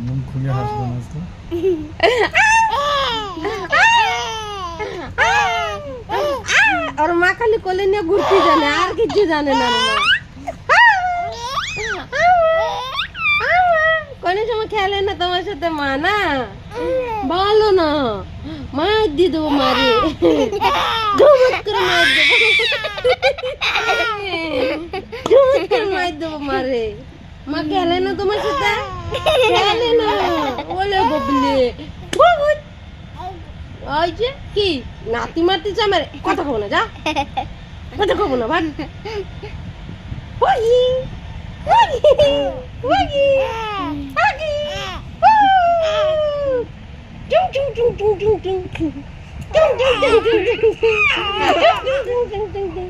মুখ খুলে হাসবো না তো। আর মা খালি কোলে নিয়ে ঘুরতে জানে, আর কিছু জানে না রে মা। কোনো সময় খেলে না তোমার সাথে মা? না বলো না, মার দিয়ে দেবো মারে, ঝুমুক করে মার দেবো, ঝুমুক করে মার দেবো মারে। মা খেলে না তোমার সাথে? খেলে না, বলে ববলে ওই যে কি নাতি মারতেছে আমার, কথা কব না, যা কথা কব না, ভাগ। ওগি ওগি ওগি ওগি টুং টুং টুং টুং টুং টুং টুং টুং টুং টুং টুং টুং টুং টুং টুং টুং টুং।